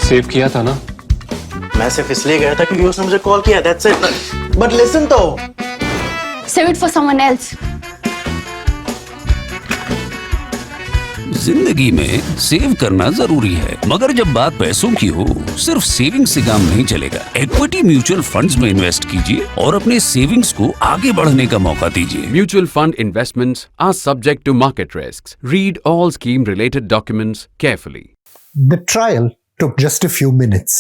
Save किया था ना? मैं सिर्फ इसलिए गया था क्योंकि उसने मुझे कॉल किया, that's it. But listen तो. Save it for someone else. जिंदगी में सेव करना जरूरी है, मगर जब बात पैसों की हो, सिर्फ सेविंग से काम नहीं चलेगा। इक्विटी म्यूचुअल फंड्स में इन्वेस्ट कीजिए और अपने सेविंग्स को आगे बढ़ने का मौका दीजिए। Mutual fund investments are subject to market risks. Read all scheme-related documents carefully. The trial took just a few minutes.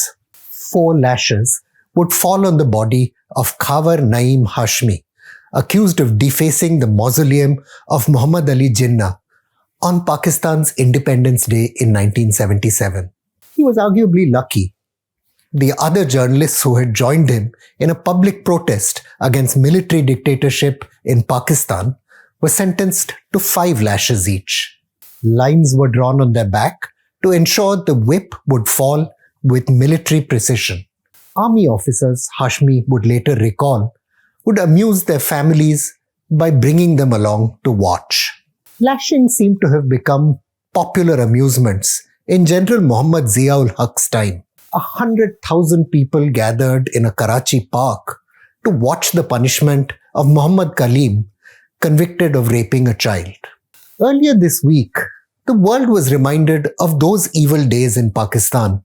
4 lashes would fall on the body of Khawar Naeem Hashmi, accused of defacing the mausoleum of Muhammad Ali Jinnah on Pakistan's Independence Day in 1977. He was arguably lucky. The other journalists who had joined him in a public protest against military dictatorship in Pakistan were sentenced to 5 lashes each. Lines were drawn on their back to ensure the whip would fall with military precision. Army officers, Hashmi would later recall, would amuse their families by bringing them along to watch. Lashing seemed to have become popular amusements in General Muhammad Ziaul Haq's time. 100,000 people gathered in a Karachi park to watch the punishment of Muhammad Kaleem, convicted of raping a child. Earlier this week, the world was reminded of those evil days in Pakistan,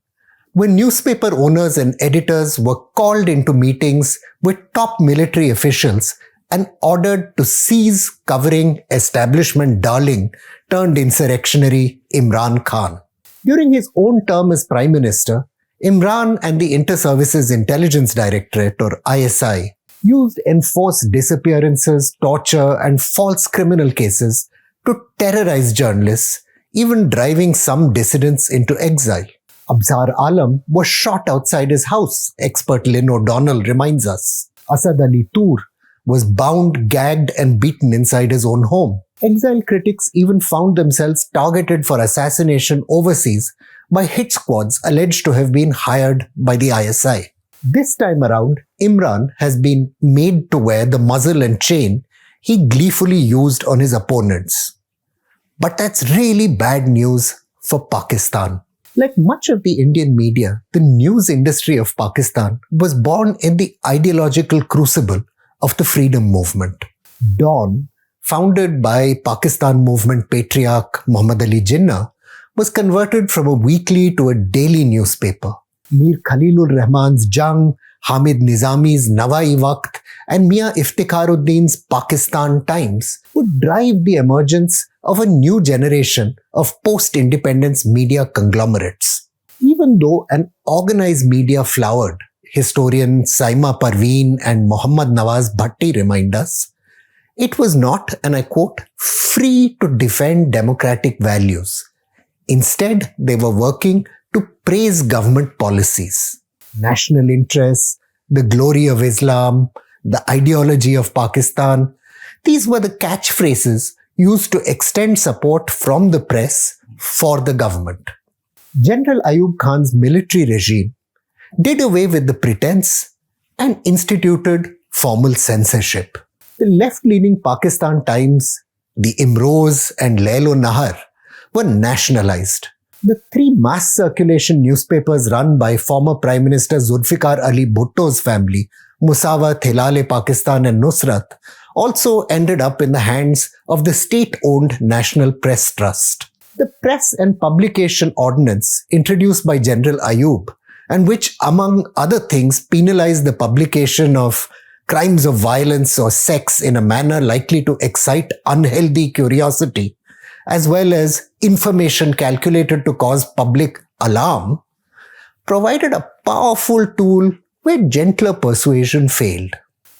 when newspaper owners and editors were called into meetings with top military officials and ordered to cease covering establishment darling turned insurrectionary Imran Khan. During his own term as Prime Minister, Imran and the Inter-Services Intelligence Directorate, or ISI, used enforced disappearances, torture and false criminal cases to terrorize journalists, even driving some dissidents into exile. Abzar Alam was shot outside his house, expert Lynn O'Donnell reminds us. Asad Ali Toor was bound, gagged and beaten inside his own home. Exile critics even found themselves targeted for assassination overseas by hit squads alleged to have been hired by the ISI. This time around, Imran has been made to wear the muzzle and chain he gleefully used on his opponents. But that's really bad news for Pakistan. Like much of the Indian media, the news industry of Pakistan was born in the ideological crucible of the freedom movement. Dawn, founded by Pakistan movement patriarch Muhammad Ali Jinnah, was converted from a weekly to a daily newspaper. Mir Khalilur Rahman's Jang, Hamid Nizami's Nawai Waqt, and Mia Iftikharuddin's Pakistan Times would drive the emergence of a new generation of post-independence media conglomerates. Even though an organized media flowered, historian Saima Parveen and Muhammad Nawaz Bhatti remind us, it was not, and I quote, free to defend democratic values. Instead, they were working to praise government policies. National interests, the glory of Islam, the ideology of Pakistan, these were the catchphrases used to extend support from the press for the government. General Ayub Khan's military regime did away with the pretense and instituted formal censorship. The left-leaning Pakistan Times, the Imroz and Lail-o-Nahar were nationalized. The 3 mass circulation newspapers run by former Prime Minister Zulfikar Ali Bhutto's family, Musawat, Hilal-e-Pakistan and Nusrat, also ended up in the hands of the state-owned National Press Trust. The Press and Publication Ordinance introduced by General Ayub, and which among other things penalized the publication of crimes of violence or sex in a manner likely to excite unhealthy curiosity, as well as information calculated to cause public alarm, provided a powerful tool where gentler persuasion failed.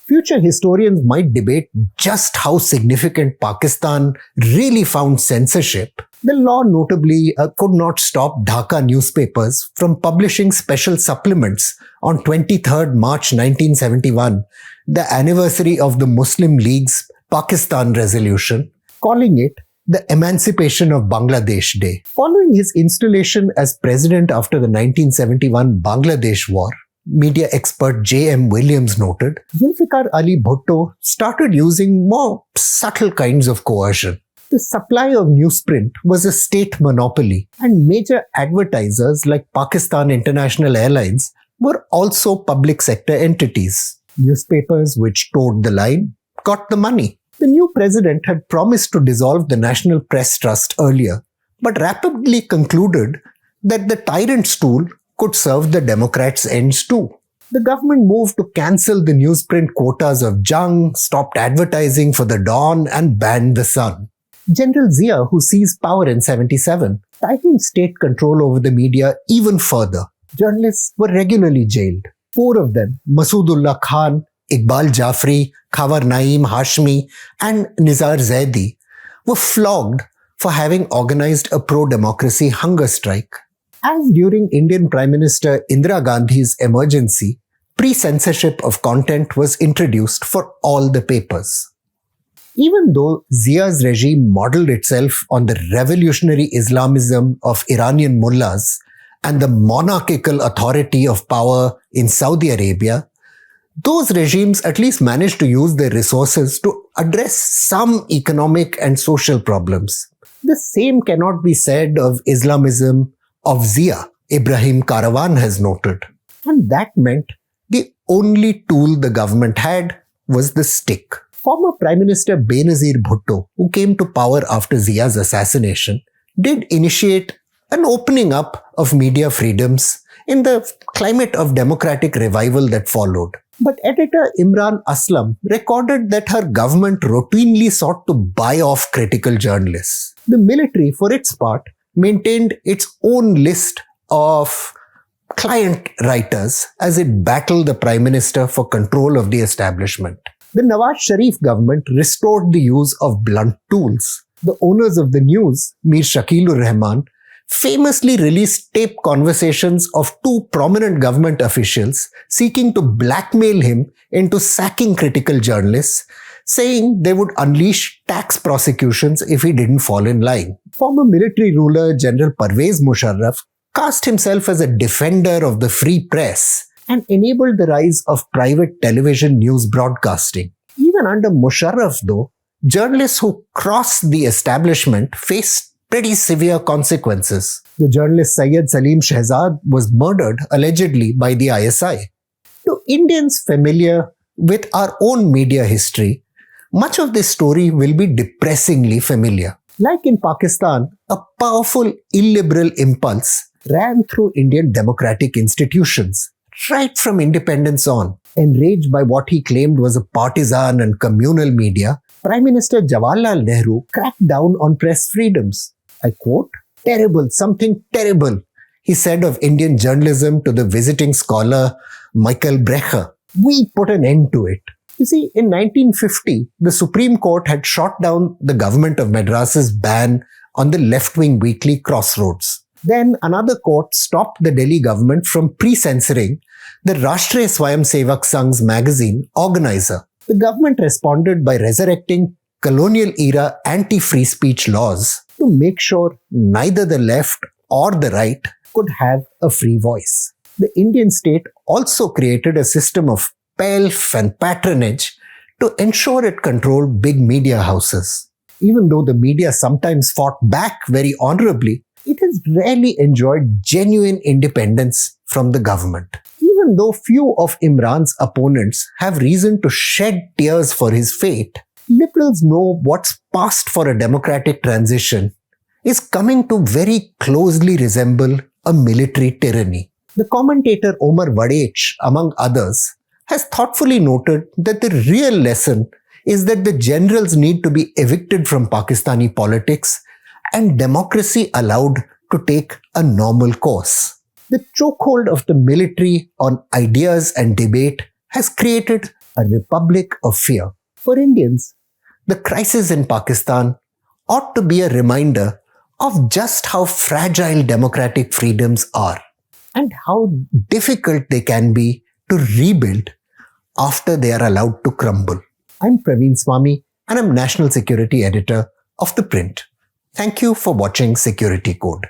Future historians might debate just how significant Pakistan really found censorship. The law notably could not stop Dhaka newspapers from publishing special supplements on 23rd March 1971, the anniversary of the Muslim League's Pakistan resolution, calling it the Emancipation of Bangladesh Day. Following his installation as president after the 1971 Bangladesh War, media expert J.M. Williams noted, Zulfikar Ali Bhutto started using more subtle kinds of coercion. The supply of newsprint was a state monopoly, and major advertisers like Pakistan International Airlines were also public sector entities. Newspapers which toed the line got the money. The new president had promised to dissolve the National Press Trust earlier, but rapidly concluded that the tyrant stool could serve the Democrats' ends too. The government moved to cancel the newsprint quotas of Jung, stopped advertising for the Dawn, and banned the Sun. General Zia, who seized power in 1977, tightened state control over the media even further. Journalists were regularly jailed. 4 of them, Masoodullah Khan, Iqbal Jafri, Khawar Naeem Hashmi, and Nizar Zaidi, were flogged for having organized a pro-democracy hunger strike. As during Indian Prime Minister Indira Gandhi's emergency, pre-censorship of content was introduced for all the papers. Even though Zia's regime modeled itself on the revolutionary Islamism of Iranian mullahs and the monarchical authority of power in Saudi Arabia, those regimes at least managed to use their resources to address some economic and social problems. The same cannot be said of Islamism of Zia, Ibrahim Karawan has noted. And that meant the only tool the government had was the stick. Former Prime Minister Benazir Bhutto, who came to power after Zia's assassination, did initiate an opening up of media freedoms in the climate of democratic revival that followed. But editor Imran Aslam recorded that her government routinely sought to buy off critical journalists. The military, for its part, maintained its own list of client writers as it battled the Prime Minister for control of the establishment. The Nawaz Sharif government restored the use of blunt tools. The owners of the news, Mir Shakilur Rahman, famously released tape conversations of 2 prominent government officials seeking to blackmail him into sacking critical journalists, saying they would unleash tax prosecutions if he didn't fall in line. Former military ruler General Parvez Musharraf cast himself as a defender of the free press and enabled the rise of private television news broadcasting. Even under Musharraf though, journalists who crossed the establishment faced pretty severe consequences. The journalist Syed Salim Shehzad was murdered allegedly by the ISI. To Indians familiar with our own media history, much of this story will be depressingly familiar. Like in Pakistan, a powerful illiberal impulse ran through Indian democratic institutions, right from independence on. Enraged by what he claimed was a partisan and communal media, Prime Minister Jawaharlal Nehru cracked down on press freedoms. I quote, "Terrible, something terrible," he said of Indian journalism to the visiting scholar Michael Brecher. We put an end to it. You see, in 1950, the Supreme Court had shot down the government of Madras's ban on the left-wing weekly Crossroads. Then another court stopped the Delhi government from pre-censoring the Rashtriya Swayamsevak Sangh's magazine Organizer. The government responded by resurrecting colonial-era anti-free speech laws to make sure neither the left or the right could have a free voice. The Indian state also created a system of pelf and patronage to ensure it controlled big media houses. Even though the media sometimes fought back very honorably, it has rarely enjoyed genuine independence from the government. Even though few of Imran's opponents have reason to shed tears for his fate, liberals know what's past for a democratic transition is coming to very closely resemble a military tyranny. The commentator Omar Vadech, among others, has thoughtfully noted that the real lesson is that the generals need to be evicted from Pakistani politics and democracy allowed to take a normal course. The chokehold of the military on ideas and debate has created a republic of fear. For Indians, the crisis in Pakistan ought to be a reminder of just how fragile democratic freedoms are and how difficult they can be to rebuild after they are allowed to crumble. I'm Praveen Swami and I'm National Security Editor of ThePrint. Thank you for watching Security Code.